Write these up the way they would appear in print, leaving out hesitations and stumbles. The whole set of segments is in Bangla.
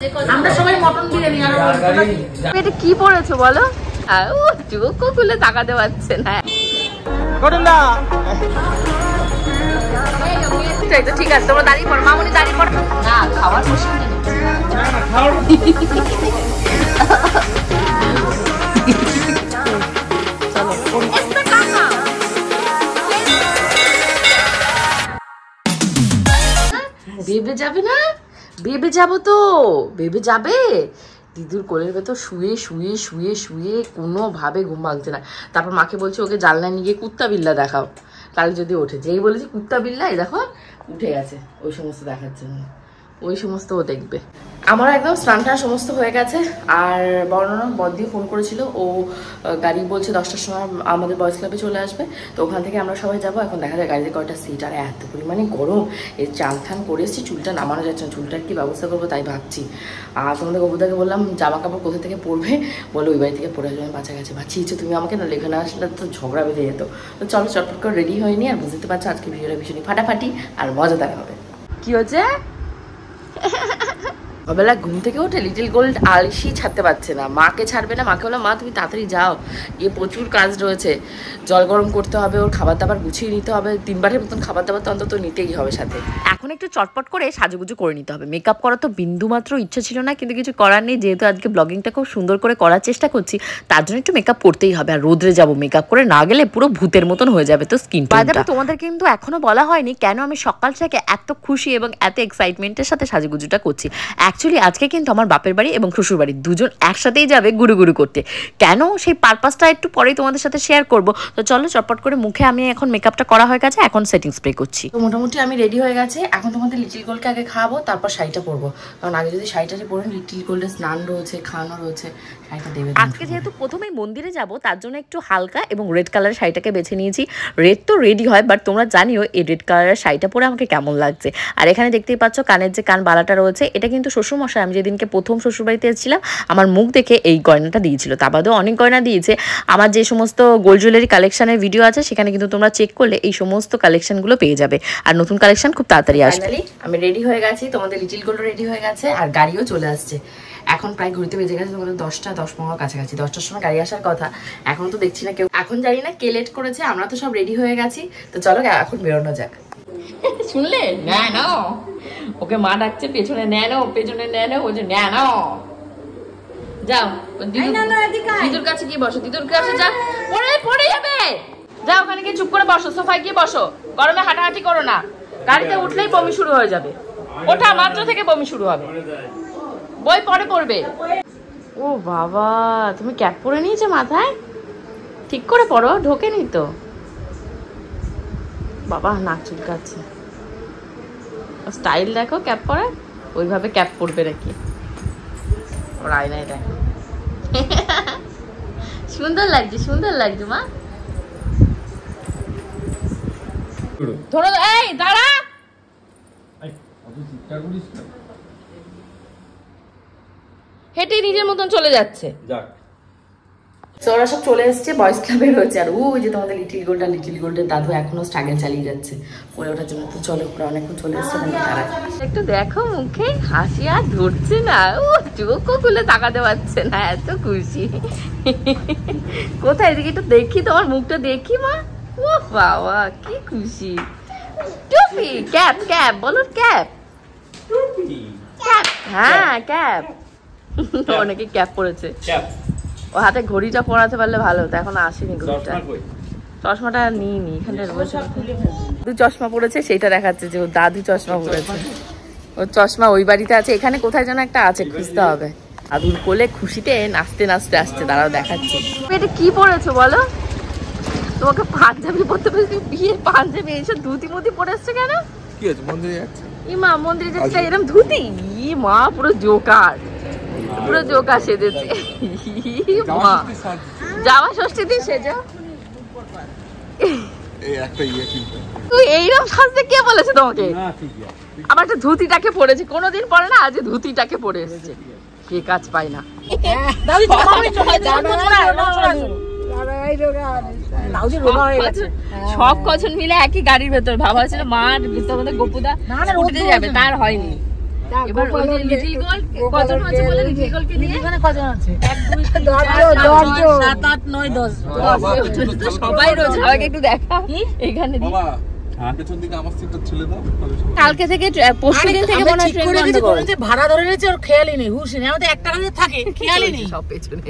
আমরা সবাই মটন বিরিয়ানি আর এটা কি পড়েছো বলো? চোখ খুলে তাকাতে পারছে না। ঠিক আছে, তোমরা দাঁড়িয়ে পড়ো, মামুনি দাঁড়িয়ে পড়ো না, খাবার বসে বেবে যাবে না? বেবে যাবো তো, বেবে যাবে। দিদুর কোলের ভেতর শুয়ে শুয়ে শুয়ে শুয়ে কোনোভাবে ঘুম ভাঙছে না। তারপর মাকে বলছে ওকে জানলা নিয়ে গিয়ে কুত্তা বিল্লা দেখাও, কাল যদি ওঠে। যেই বলেছি কুত্তা বিল্লা, এই দেখো উঠে গেছে ওই সমস্ত দেখার জন্য, ওই সমস্ত ও দেখবে। আমার একদম স্নানটা সমস্ত হয়ে গেছে। আর বর্ণনা বদ্দি ফোন করেছিল, ও গাড়ি বলছে 10টার সময় আমাদের বয়েজ ক্লাবে চলে আসবে, তো ওখান থেকে আমরা সবাই যাবো। এখন দেখা যায় গাড়িতে কয়টা সিট, আর এত পরিমাণে গরম, এই চান ঠান করে এসেছি, চুলটা নামানো যাচ্ছে না, চুলটার কি ব্যবস্থা করবো তাই ভাবছি। আর তোমাদের গবুদাকে বললাম জামা কাপড় কোথা থেকে পরবে, বলে ওই বাড়ি থেকে পরে আসবে। আমি বাঁচা গেছে ভাবছি তুমি আমাকে না লেখে না আসলে তো ঝগড়া বেঁধে যেত। তো চলো চটপট করে রেডি হয়নি, আর বুঝতে পারছো আজকে ভিডিওটা ভীষণই ফাটাফাটি আর মজাদার হবে। কি হচ্ছে? বেলা ঘুম থেকে উঠে লিটিল গোল্ড আলসি ছাড়তে পারছে না, মাকে ছাড়বে না। মাকে বললাম মা তুমি তাড়াতাড়ি যাও, গিয়ে প্রচুর কাজ রয়েছে, জল গরম করতে হবে, ওর খাবার দাবার গুছিয়ে নিতে হবে, 3 বারের মতন খাবার দাবার তো অন্তত নিতেই হবে সাথে। এখন একটু চটপট করে সাজুগুজু করে নিতে হবে। মেকআপ করার তো বিন্দু মাত্র ইচ্ছা ছিল না, কিন্তু কিছু করার নেই, যেহেতু আজকে ব্লগিংটা খুব সুন্দর করে করার চেষ্টা করছি, তার জন্য একটু মেকআপ করতেই হবে। আর রোদ্রে যাবো, মেকআপ করে না গেলে পুরো ভূতের মতন হয়ে যাবে তো স্কিনটা। তোমাদের কিন্তু এখনো বলা হয়নি কেন আমি সকাল থেকে এত খুশি এবং এত এক্সাইটমেন্টের সাথে সাজুগুজুটা করছি। অ্যাকচুয়ালি আজকে কিন্তু আমার বাপের বাড়ি এবং শ্বশুর বাড়ি দুজন একসাথেই যাবে গুরু গুরু করতে। কেন সেই পারপাসটা একটু পরেই তোমাদের সাথে শেয়ার করবো। তো চলো চটপট করে মুখে আমি এখন মেকআপটা করা হয়ে গেছে, এখন সেটিং স্প্রে করছি। তো মোটামুটি আমি রেডি হয়ে গেছে। এখন তোমাদের লিটিল গোল্ডকে আগে খাওয়াবো, তারপর শাড়িটা পরবো, কারণ আগে যদি শাড়িটা পরে লিটিল গোল্ডের স্নান রয়েছে, খাওয়ানো রয়েছে, শাড়িটা দেবে। আজকে যেহেতু প্রথমেই মন্দিরে যাব, তার জন্য একটু হালকা এবং রেড কালারের শাড়িটাকে বেছে নিয়েছি। রেড তো রেডি হয়, বাট তোমরা জানিও এই রেড কালারের শাড়িটা পরে আমাকে কেমন লাগছে। আর এখানে দেখতেই পাচ্ছ কানের যে কান বালাটা রয়েছে, এটা কিন্তু শ্বশুরমশাই আমি যেদিনকে প্রথম শ্বশুরবাড়িতে এসেছিলাম আমার মুখ দেখে এই গয়নাটা দিয়েছিল। তা বাদেও অনেক গয়না দিয়েছে। আমার যে সমস্ত গোল্ড জুয়েলারি কালেকশনের ভিডিও আছে সেখানে কিন্তু তোমরা চেক করলে এই সমস্ত কালেকশনগুলো পেয়ে যাবে, আর নতুন কালেকশন খুব তাড়াতাড়ি আসবে। আমি রেডি হয়ে গেছি, তোমাদের লিটিল গোল্ড রেডি হয়ে গেছে, আর গাড়িও চলে আসছে। এখন প্রায় ঘুরতে বেজে গেছে তোমাদের 10টা 10-15 কাছাকাছি। 10টার সময় গাড়ি আসার কথা, এখন তো দেখছি না কেউ। এখন জানি না কে লেট করেছে, আমরা তো সব রেডি হয়ে গেছি। তো চলো এখন বেরোনো যাক। শুনলে না না ওকে মা ডাকছে, পেছনে নেনো, পেছনে নেনো, বলছে নেনো। যাও দিদুর কাছে গিয়ে বসো, দিদুর কাছে যা, পড়ে যাবে। যাও ওখানে গিয়ে চুপ করে বসো, সোফায় গিয়ে বসো, গরমে হাঁটাহাঁটি করো না। গাড়িতে উঠলেই বমি শুরু হয়ে যাবে, ওঠা মাত্র থেকে বমি শুরু হবে। বই পরে পড়বে। ও বাবা, তুমি ক্যাপ পরে নিয়েছো মাথায়? ঠিক করে পড়ো, ঢোকেনি তো। বাবা নাক চুলকাচ্ছে, স্টাইল দেখো ক্যাপ পরে, ওইভাবে ক্যাপ পরবে নাকি? ওর আয়নায় দেখো, সুন্দর লাগছে, সুন্দর লাগছে মা। ধরো, এই দাঁড়া, হেঁটে নিজের মতন চলে যাচ্ছে। ওরা সব চলে এসছে, বয়েজ ক্লাবে রয়েছে। আর ওই যে তোমাদের লিটিল গোল্ড আর লিটিল গোল্ডের দাদু এখনো স্ট্রাগল চালিয়ে যাচ্ছে পরে ওঠার জন্য। তো চলো, ওরা অনেকক্ষণ চলে এসছে। তারা একটু দেখো মুখে হাসি আর ধরছে না, ও চোখও খুলে তাকাতে পারছে না, এত খুশি। কোথায় এদিকে একটু দেখি, তোমার মুখটা দেখি মা। ও বাবা কি খুশি। টুপি, ক্যাপ, ক্যাপ বলো, ক্যাপ, ক্যাপ, হ্যাঁ ক্যাপ। অনেকে ক্যাপ পরেছে। ও হাতে ঘড়িটা পরাতে পারলে ভালো হতো, এখন আসেনি ঘড়িটা। চশমাটা নিইনি, এখানে দাদু চশমা পড়েছে, সেইটা দেখাচ্ছে যে ও দাদু চশমা পড়েছে। ওর চশমা ওই বাড়িতে আছে, এখানে কোথায় যেন একটা আছে, খুঁজতে হবে। দাদুর কোলে খুশিতে নাচতে নাচতে আসছে, দাঁড়াও দেখাচ্ছি। এটা কি পরেছো বলো? তোমাকে পাঞ্জাবি পরতে বলেছি, বিয়ের পাঞ্জাবি এসে ধুতি মুতি পরে এসছে কেন? কি আছে, মন্দিরে যাচ্ছে? ই মা মন্দিরে যাচ্ছে এরকম ধুতি? ই মা পুরো জোকার, পুরো জোকার সেজেছে। জামা ষষ্ঠী দিন সেজো। তুই এইরকম সাজতে কে বলেছে তোমাকে? আমার একটা ধুতিটাকে পরেছে, কোনোদিন পরে না, আজ ধুতিটাকে পরে এসেছে। কে কাজ পায় না। সব কজন মিলে একই গাড়ির ভেতর, ভাবা ছিল মার ভিতর গোপুদা উঠতে যাবে, তার হয়নি। এবার ওই যে লিটল গোল্ড কজন আছে বলে লিটল গোল্ডকে নিয়ে এখানে কজন আছে? 1 2 3 4 5 7 8 9 10 সবাই রয়েছে। সবাইকে একটু দেখা এখানে বাবা পেছন দিকে আমার সিটটা ছেড়ে দাও। কালকে থেকে পরশুদিন থেকে মনে হয় ট্রেন বন্ধ করে যে ভাড়া ধরে নিয়েছে ওর খেয়ালই নেই, হুঁশ নেই। আমাদের 1 টাকা দিয়ে থাকে, খেয়ালই নেই। সব পেছনে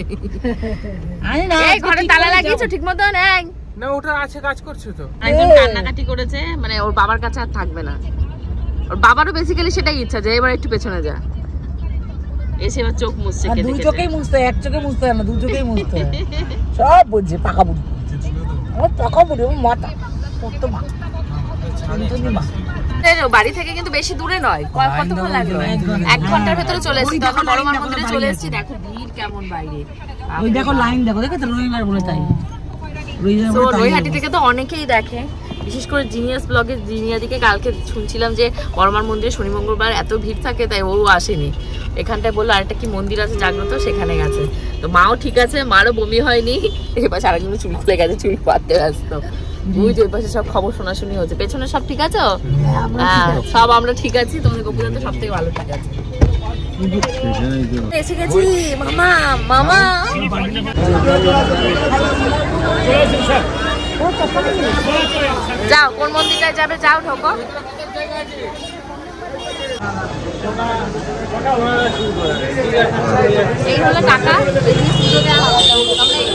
আরে না, এই ঘরে তালা লাগিয়েছো ঠিক মতো? নেই না, ওটা আছে, কাজ করছে তো। একদম কান্নাকাটি করেছে, মানে ওর বাবার কাছে আর থাকবে না। ওর বাবারও বেসিক্যালি সেটাই ইচ্ছা যে এবার একটু পেছনে যা। এসে এবার চোখ মুছছে, আর কেঁদে দুই কেঁদে। চোখেই মুছতে হয়, 1 চোখে মুছতে হয় না, 2 চোখেই মুছতে হয়। সব বুঝছে পাকা বুড়ি। আমার পাকা বুড়ি, আমার মাথা কত মা। বাড়ি থেকে কিন্তু বেশি দূরে নয়, কতক্ষণ লাগলো? 1 ঘন্টার ভেতরে চলে এসেছি। তখন বড় মার মন্দিরে চলে এসেছি। দেখো ভিড় কেমন বাইরে। ওই দেখো লাইন, দেখো দেখো রবিবার বলে তাই। তো নৈহাটি থেকে তো অনেকেই দেখে, বিশেষ করে জিনিয়াস ব্লগে জিনিয়াদিকে কালকে শুনছিলাম যে বড়মার মন্দিরে শনি মঙ্গলবার এত ভিড় থাকে, তাই ও আসেনি। এখানটায় বললো আরেকটা কি মন্দির আছে জাগ্রত, সেখানে গেছে। তো মাও ঠিক আছে, মারও বমি হয়নি। এবার সারাদিন চুল খুলে গেছে, চুল পাততে ব্যস্ত। ওই যে ওই পাশে সব খবর শোনাশুনি হচ্ছে। পেছনে সব ঠিক আছে? হ্যাঁ, সব আমরা ঠিক আছি। তোমাদের গোপুরা তো সব থেকে ভালো ঠিক আছে। এসে গেছি মামা, মামা যাও, কোন মন্দিরটায় যাবে? যাও, ঢোকো। এই হলো টাকা, পুজো দেওয়া হবে। আমরা এই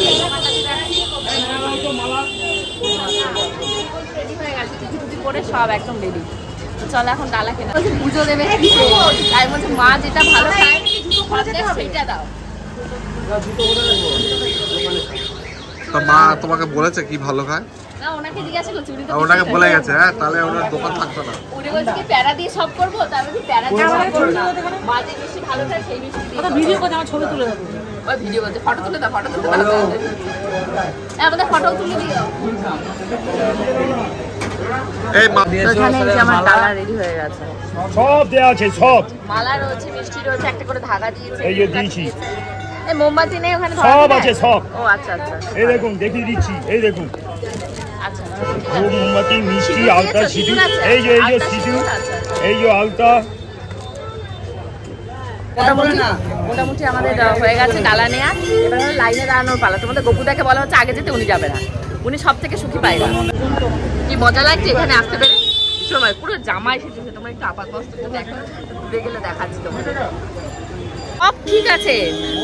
রেডি হয়ে গেছে, কিছু করে সব একদম রেডি। চলো এখন ডালা কেনা। পুজো দেবে, তাই বলছে মা যেটা ভালো খায় সেইটা দাও। তা মা তোমাকে বলেছে কি ভালো খায়? না, ওনাকে জিজ্ঞাসা করছি, উনি তো ওনাকে বলে গেছে। হ্যাঁ, তাহলে ওনার দোকান থাকবে না। উনি বলছে কি প্যারা দিয়ে সব করবো, তার মধ্যে প্যারা দিয়ে সব করবো না। মা যে বেশি ভালো খায় সেই মিষ্টি দিয়ে। ভিডিও করে আমার ছবি তুলে দেবো। ওই ভিডিও বলতে ফটো তুলে দাও, ফটো তুলে দাও। আমাদের ফটো তুলে দিও। এই মা এখানে এই যে আমার ডালা রেডি হয়ে গেছে। সব দেয়া আছে, সব মালা রয়েছে, মিষ্টি রয়েছে, একটা করে ধাগা দিয়েছে। এই যে দিয়েছি। এই মোমবাতি নেই ওখানে? সব আছে, সব। ও আচ্ছা আচ্ছা এই দেখুন, দেখিয়ে দিচ্ছি। এই দেখুন, আচ্ছা। মোমবাতি, মিষ্টি, সিঁদুর আলতা, দিয়েছো? সিঁদুর। আছে? এই যে আলতা, সিঁদুর, আচ্ছা। এই যে আলতা। মোটামুটি আমাদের হয়ে গেছে ডালা নেয়া। এবার হলো লাইনে দাঁড়ানোর পালা। তোমাদের গপুদাকে বলা হচ্ছে আগে যেতে, উনি যাবে না। উনি সব থেকে সুখী পায়রা। কি মজা লাগছে এখানে আসতে পেরে, ভীষণ মজা। পুরো জামা এসেছে, তোমরা একটু আপাত মস্তক দেখো, ঘুরে গেলে দেখাচ্ছি তোমাদের। সব ঠিক আছে,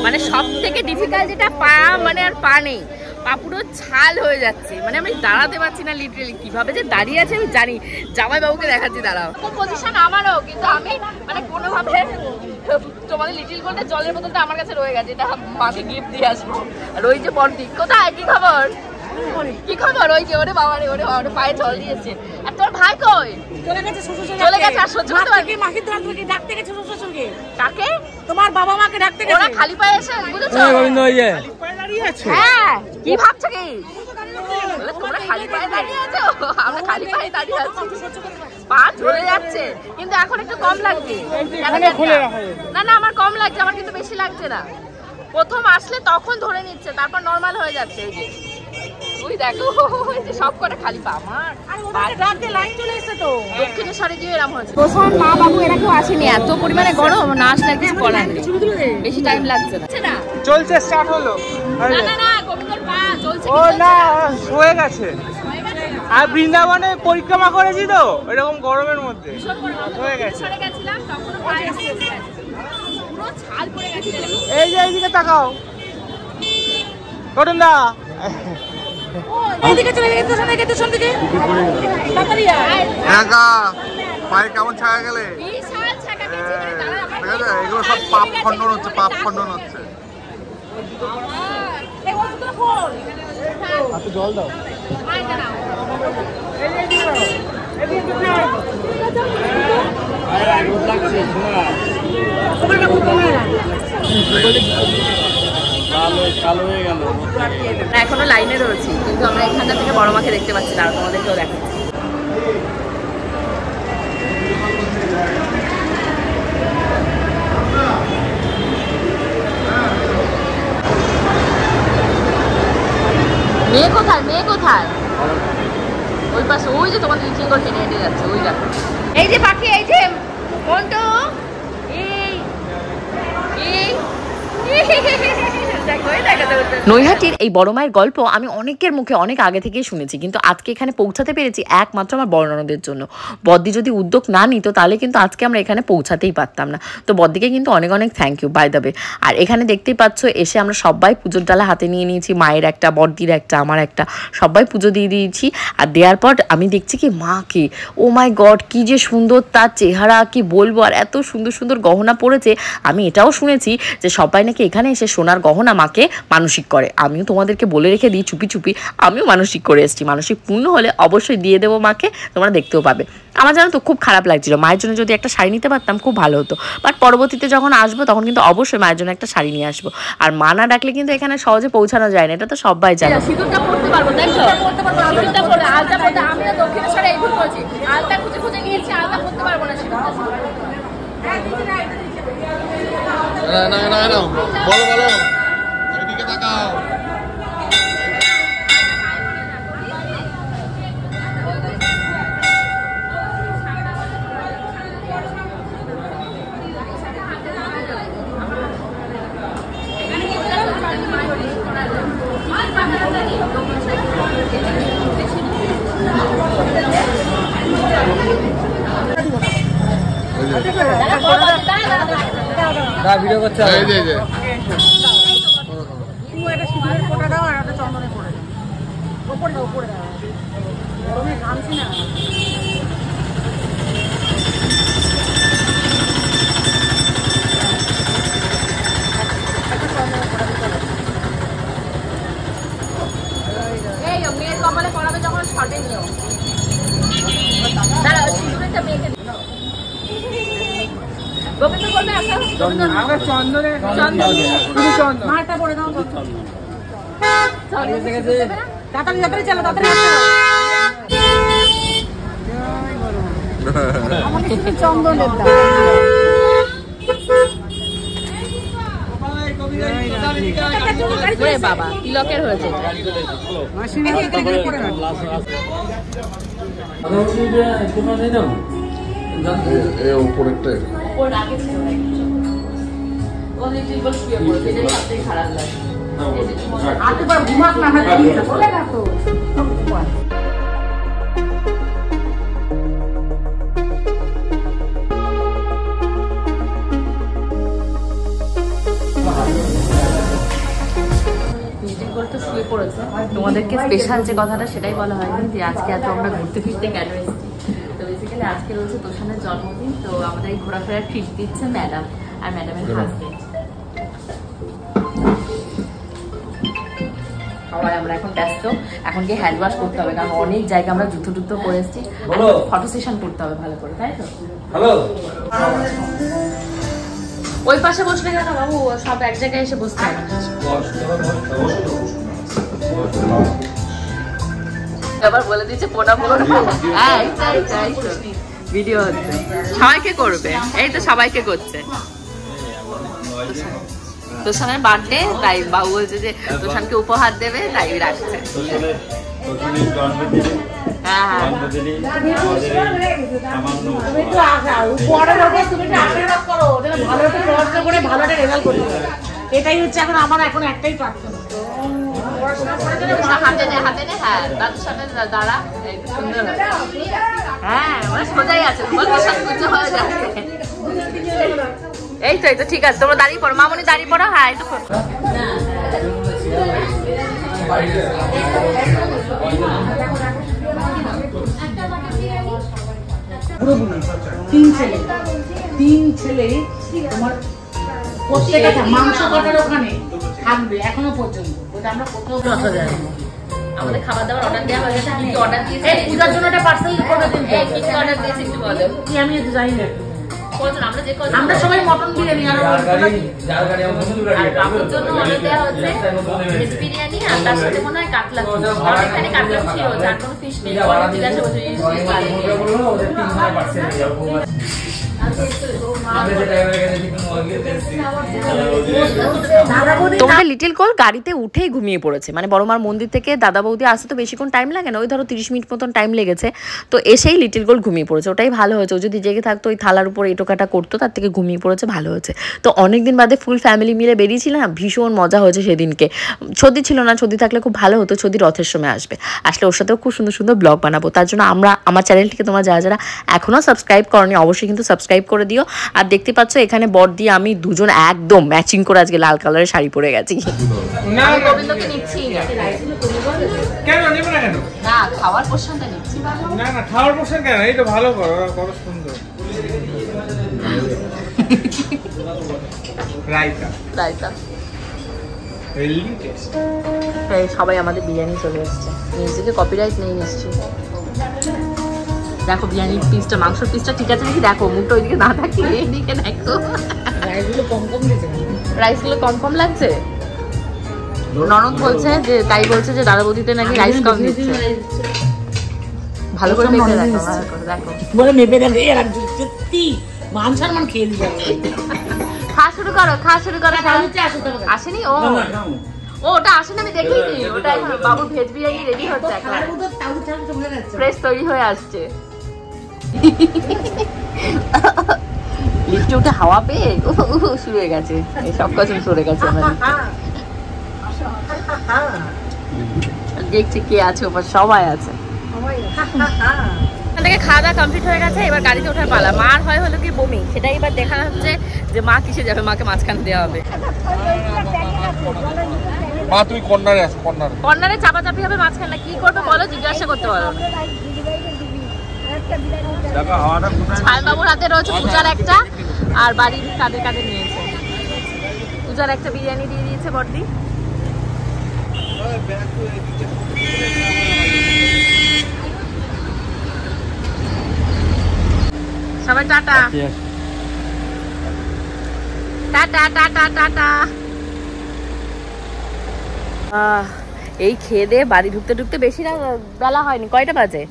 মানে সব থেকে ডিফিকাল্ট যেটা পা, মানে আর পা নেই, পা পুরো ছাল হয়ে যাচ্ছে। মানে আমি দাঁড়াতে পারছি না, লিটারালি কিভাবে যে দাঁড়িয়ে আছে আমি জানি। জামাই বাবুকে দেখাচ্ছি, দাঁড়াও। পজিশন আমারও, কিন্তু আমি মানে কোনোভাবে তোমাদের লিটল গোল্ডের জলের বোতলটা আমার কাছে রয়ে গেছে, এটা মাকে গিফট দিয়ে আসবো। আর ওই যে বন্টি, কোথায়, কি খবর, কি খবর? ওই যে ওরে বাবা রে, ওরে বাবা রে, পায়ে জল দিয়েছে। আর তোর ভাই কই? চলে গেছে শ্বশুর শাশুড়ি। চলে গেছে, আর সহ্য করতে পারবি? মাকে তোমাকে ডাকতে গেছে শ্বশুর শাশুড়িকে। কাকে? তোমার বাবা মাকে ডাকতে গেছে। ওরা খালি পায়ে এসে, বুঝেছো? হ্যাঁ, কি ভাবছো কি? তোমরা খালি পায়ে দাঁড়িয়ে আছো, আমরা খালি পায়ে দাঁড়িয়ে আছি। পা ঝরে যাচ্ছে, কিন্তু এখন একটু কম লাগছে। না না, আমার কম লাগছে, আমার কিন্তু বেশি লাগছে না। প্রথম আসলে তখন ধরে নিচ্ছে, তারপর নর্মাল হয়ে যাচ্ছে। এই যে তুই দেখো, ওই যে সব করে খালি পা। আমার লাইন চলে এসেছে তো। দক্ষিণেশ্বরে গিয়ে এরকম হয়েছে। প্রশান্ত মা বাবু এরা কেউ আসেনি, এত পরিমাণে গরম, না আসলে কিছু করার নেই, বেশি টাইম লাগছে না। চলছে, স্টার্ট হলো। না না না, গোবিন্দর পা চলছে। ও না, হয়ে গেছে। আর বৃন্দাবনে পরিক্রমা করেছি তো এরকম গরমের মধ্যে হয়ে গেছে। গেছিলাম তখন পুরো ছাল পড়ে গেছে। এই যে এইদিকে তাকাও, করুন দা। এইদিকে চলে গেছে, সামনে দিকে। তাড়াতাড়ি আয়। একা পায়ে কেমন ছায়া গেলে? বিশাল ছাকা গেছে, দাঁড়া আমার ঠিক আছে, এগুলো সব পাপ খণ্ডন হচ্ছে, পাপ খণ্ডন হচ্ছে। এই ওষুধটা খোল। হাতে জল দাও। আয় দাঁড়াও। এখনো লাইনে রয়েছি, কিন্তু আমরা এখানটা থেকে বড় মাকে দেখতে পাচ্ছি না, তোমাদেরকেও দেখাচ্ছি। মেয়ে কোথায়, মেয়ে কোথায়? ওই পাশে, ওই যে তোমাদের লিটিল গোল্ড হেঁটে হেঁটে যাচ্ছে, ওই দেখো। এই যে পাখি, এই যে মন্টু, নৈহাটির এই বড় মায়ের গল্প আমি অনেকের মুখে অনেক আগে থেকেই শুনেছি, কিন্তু আজকে এখানে পৌঁছাতে পেরেছি একমাত্র আমার বড় ননদের জন্য। বদ্দি যদি উদ্যোগ না নিত তাহলে কিন্তু আজকে আমরা এখানে পৌঁছাতেই পারতাম না। তো বদ্দিকে কিন্তু অনেক অনেক thank you by the way. আর এখানে দেখতেই পাচ্ছ এসে আমরা সবাই পুজোর ডালা হাতে নিয়ে নিয়েছি, মায়ের একটা, বদ্দির একটা, আমার একটা, সবাই পুজো দিয়ে দিয়েছি। আর দেওয়ার পর আমি দেখছি কি মাকে, ও মাই গড কি যে সুন্দর তার চেহারা, কি বলবো। আর এত সুন্দর সুন্দর গহনা পরেছে। আমি এটাও শুনেছি যে সবাই নাকি এখানে এসে সোনার গহনা মাকে মানসিক করে। আমিও তোমাদেরকে বলে রেখে দিই চুপি চুপি, আমিও মানসিক করে এসেছি। মানসিক পূর্ণ হলে অবশ্যই দিয়ে দেবো মাকে, তোমরা দেখতেও পাবে। আমার জানো তো খুব খারাপ লাগছিল, মায়ের জন্য যদি একটা শাড়ি নিতে পারতাম খুব ভালো হতো। বাট পরবর্তীতে যখন আসবো তখন কিন্তু অবশ্যই মায়ের জন্য একটা শাড়ি নিয়ে আসবো। আর মা না ডাকলে কিন্তু এখানে সহজে পৌঁছানো যায় না, এটা তো সবাই জানে। সিঁদুরটা পড়তে পারবো, তাই তো? পড়তে পারবো, আলতা পড়তে, আলতা পড়তে আমি না দক্ষিণেশ্বরে এই ভুল করেছি। আলতা খুঁজে খুঁজে গিয়েছি, আলতা পড়তে পারবো না। না বলো বলো, এদিকে তাকাও। ভিডিও করছে মেয়ের কপালে পড়াবে যখন শর্টে নিও। দাঁড়া, সিঁদুরটা মেয়েকে মারটা পড়ে দাও। তাড়াতাড়ি চলো, তাড়াতাড়ি চন্দনের দাও। বাবা তিলকের হয়েছে খারাপ লাগে। তোমাদেরকে স্পেশাল যে কথাটা সেটাই বলা হয়নি যে আজকে এত আমরা ঘুরতে ফিরতে কেন এসেছি। তো বেসিক্যালি আজকে রয়েছে তোষানের জন্মদিন, তো আমাদের এই ঘোরাফেরার ট্রিট দিচ্ছে ম্যাডাম আর ম্যাডামের হাজবেন্ড। সবাই আমরা এখন ব্যস্ত, এখন গিয়ে হ্যান্ড ওয়াশ করতে হবে, কারণ অনেক জায়গা আমরা জুতো টুতো করে এসেছি, ফটো সেশন করতে হবে ভালো করে, তাই তো? হ্যালো, ওই পাশে বসলে কেন বাবু, সব এক জায়গায় এসে বসতে হবে। আবার বলে দিচ্ছে প্রণাম করো। হ্যাঁ ভিডিও হচ্ছে, সবাইকে করবে, এই তো সবাইকে করছে। তোষানের বার্থডে, তাই বাবু বলছে যে তোষানকে উপহার দেবে, তাই রাখছে। এটাই হচ্ছে এখন আমার এখন একটাই প্রার্থনা। হাতে নে, হাতে নে। হ্যাঁ দাদুর সামনে দাঁড়া, সুন্দর হবে। হ্যাঁ সোজাই আছে, হয়ে যাচ্ছে। এই তো এই তো ঠিক আছে, তোমরা দাঁড়িয়ে পড়ো, মামনি দাঁড়িয়ে পড়ো। হ্যাঁ এই তো তিন ছেলে তোমার প্রত্যেকটা মাংস কাটার ওখানে থাকবে এখনো পর্যন্ত। আমরা কোথাও আসা যায় না। আমাদের খাবার দাবার অর্ডার দেওয়া হয়ে গেছে। কি অর্ডার দিয়েছে? পূজার জন্য একটা পার্সেল করে দিন। কি কি অর্ডার দিয়েছে একটু বলো। কি আমি একটু জানি না। আমরা যে কজন, আমরা সবাই মটন বিরিয়ানি আর বাবুর জন্য অর্ডার দেওয়া হচ্ছে ভেজ বিরিয়ানি, আর তার সাথে মনে হয় কাতলা ফিশ। এখানে কাতলা ফিশ হচ্ছে, আর কোনো ফিশ নেই। জিজ্ঞাসা করছে তোমাদের লিটল গোল্ড গাড়িতে উঠেই ঘুমিয়ে পড়েছে, মানে বড়মার মন্দির থেকে দাদা বৌদি আসতে তো বেশিক্ষণ টাইম লাগে না, ওই ধরো 30 মিনিট মতন টাইম লেগেছে, তো এসেই লিটল গোল্ড ঘুমিয়ে পড়েছে। ওটাই ভালো হয়েছে, ও যদি জেগে থাকতো ওই থালার উপর এটোকাটা করতো, তার থেকে ঘুমিয়ে পড়েছে, ভালো হয়েছে। তো অনেকদিন বাদে ফুল ফ্যামিলি মিলে বেরিয়েছিলাম, ভীষণ মজা হয়েছে সেদিনকে। ছদি ছিল না, ছদি থাকলে খুব ভালো হতো, ছদি রথের সময় আসবে, আসলে ওর সাথেও খুব সুন্দর সুন্দর ব্লগ বানাবো। তার জন্য আমার চ্যানেলটিকে তোমরা যারা যারা এখনও সাবস্ক্রাইব করনি অবশ্যই কিন্তু সাবস্ক্রাইব করে দিও। আর দেখতে পাচ্ছ এখানে বর দিয়ে আমি দুজন একদম ম্যাচিং করে আজকে লাল কালারের শাড়ি পরে গেছি। গোবিন্দকে নিচ্ছি কেন নেব না কেন? না খাওয়ার পোর্শনটা নিচ্ছি। না না খাওয়ার পোর্শন কেন, এই তো ভালো করো, কত সুন্দর রায়তা রায়তা হেলদি টেস্ট। সবাই আমাদের বিরিয়ানি চলে এসছে, মিউজিকে কপিরাইট নেই নিশ্চয়ই। দেখো বিরিয়ানির পিসটা, মাংসের পিসটা ঠিক আছে নাকি দেখো, মুখটা ওইদিকে না থাকি এদিকে দেখো। রাইসগুলো কম কম দিয়েছে, রাইসগুলো কম কম লাগছে। ননদ বলছে যে, তাই বলছে যে দাদা বৌদিতে নাকি রাইস কম দিচ্ছে। ভালো করে মেপে দেখো, ভালো করে দেখো, বলে মেপে দেখে এর সত্যি মান সম্মান খেয়ে দিবে। খাওয়া শুরু করো, খাওয়া শুরু করো। আসেনি ও, ওটা আসেনি, আমি দেখিনি। ওটা এখন বাবুর ভেজ বিরিয়ানি রেডি হচ্ছে, এখন ফ্রেশ তৈরি হয়ে আসছে। লিফটে উঠে হাওয়া পেয়ে শুরু হয়ে গেছে, সব কিছু সরে গেছে। দেখছি কে আছে ওপর, সবাই আছে। এখান থেকে খাওয়া দাওয়া কমপ্লিট হয়ে গেছে, এবার গাড়িতে ওঠার পালা। মার হয় হলো কি বমি, সেটাই এবার দেখানো হচ্ছে যে মা কিসে যাবে, মাকে মাঝখানে দেওয়া হবে। মা তুমি কর্নারে আসো, কর্নারে চাপাচাপি হবে, মাঝখানে কি করবে বলো, জিজ্ঞাসা করতে পারো। ছায় বাবুর হাতে রয়েছে পূজার একটা, আর বাড়ির কাদের কাদের নিয়েছে। পূজার একটা বিরিয়ানি দিয়ে দিয়েছে বড়দি। সবাই টাটা টাটা টাটা টাটা। এই খেয়ে দিয়ে বাড়ি ঢুকতে ঢুকতে বেশি না বেলা হয়নি, কয়টা বাজে?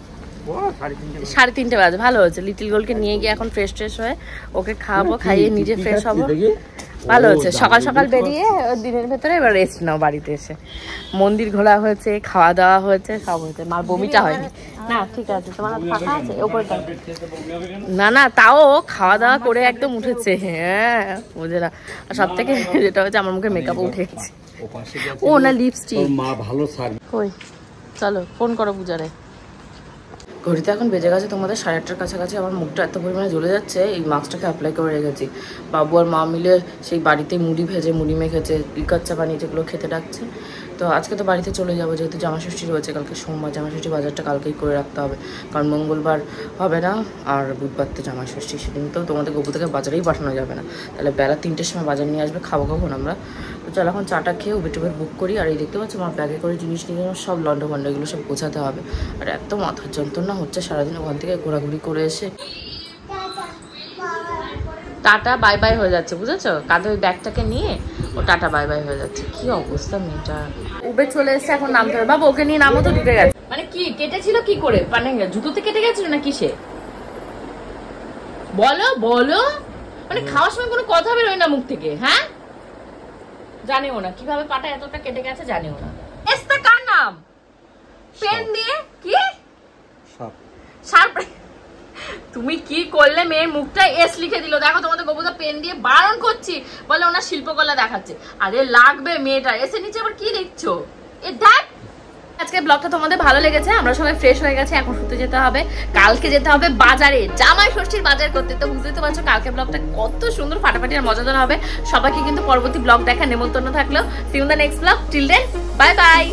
3:30 বাজে। ভালো হচ্ছে, লিটল গোল্ডকে নিয়ে গিয়ে এখন ফ্রেশ ট্রেশ হয়ে ওকে খাওয়াবো, খাইয়ে নিজে ফ্রেশ হবো। ভালো হচ্ছে, সকাল সকাল বেরিয়ে দিনের ভেতরে এবার রেস্ট নাও। বাড়িতে এসে মন্দির ঘোরা হয়েছে, খাওয়া দাওয়া হয়েছে, সব হয়েছে। মার বমিটা হয়নি না, ঠিক আছে। তোমার ফাঁকা আছে ওপরটা? না না, তাও খাওয়া দাওয়া করে একদম উঠেছে। হ্যাঁ বুঝে না। আর সব থেকে যেটা হচ্ছে আমার মুখে মেকআপ উঠে গেছে। ও না লিপস্টিক। কই চলো ফোন করো পূজারে। ঘড়িতে এখন বেজে গেছে তোমাদের 8:30-র কাছাকাছি। আমার মুখটা এত পরিমাণে জ্বলে যাচ্ছে, এই মাস্কটাকে অ্যাপ্লাই করে রেখেছি। বাবু আর মা মিলে সেই বাড়িতে মুড়ি ভেজে, মুড়ি মেখেছে, লিকার চা বানিয়ে, যেগুলো খেতে ডাকছে। তো আজকে তো বাড়িতে চলে যাবো, যেহেতু জামাষষ্ঠী রয়েছে কালকে সোমবার। জামাষষ্ঠী বাজারটা কালকেই করে রাখতে হবে, কারণ মঙ্গলবার হবে না আর বুধবার তো জামাষষ্ঠী। সেদিন তো তোমাদের গপু থেকে বাজারেই পাঠানো যাবে না, তাহলে বেলা 3টের সময় বাজার নিয়ে আসবে, খাবো কখন আমরা। তো চলো এখন চাটা খেয়ে উবের বুক করি। আর এই দেখতে পাচ্ছ আমার ব্যাগে করে জিনিস নিয়ে সব লন্ডভন্ড, এগুলো সব গোছাতে হবে। আর এত মাথার যন্ত্রণা হচ্ছে সারাদিন ওখান থেকে ঘোরাঘুরি করে এসে। টাটা বাই বাই হয়ে যাচ্ছে, বুঝেছো? কাঁধে ওই ব্যাগটাকে নিয়ে ও টাটা বাই বাই হয়ে যাচ্ছে। কি অবস্থা মেয়েটা। উবের চলে এসছে, এখন নামতে হবে। বাবা ওকে নিয়ে নামও তো ঢুকে গেছে। মানে কি কেটেছিল কি করে, মানে জুতোতে কেটে গেছিল না কিসে? বলো বলো, মানে খাওয়ার সময় কোনো কথা বেরোয় না মুখ থেকে? হ্যাঁ জানিও না কিভাবে পাটা এতটা কেটে গেছে, জানিও না। এসটা কার নাম? পেন দিয়ে কি সার্প। তুমি কি করলে, মেয়ের মুখটা এস লিখে দিল। দেখো তোমাদের গোবুদা পেন দিয়ে বারণ করছি, বলে ওনার শিল্পকলা দেখাচ্ছে। আরে লাগবে মেয়েটা, এসে নিচে আবার কি দেখছো? এ দেখ। আজকে ব্লগটা তোমাদের ভালো লেগেছে, আমরা সবাই ফ্রেশ হয়ে গেছে, এখন শুতে যেতে হবে। কালকে যেতে হবে বাজারে, জামাই ষষ্ঠীর বাজার করতে। তো বুঝতেই তো পারছো কালকে ব্লগটা কত সুন্দর ফাটাফাটি আর মজাদার হবে। সবাইকে কিন্তু পরবর্তী ব্লগ দেখার নেমন্তন্ন থাকলো। See you in the next blog. Till then bye by.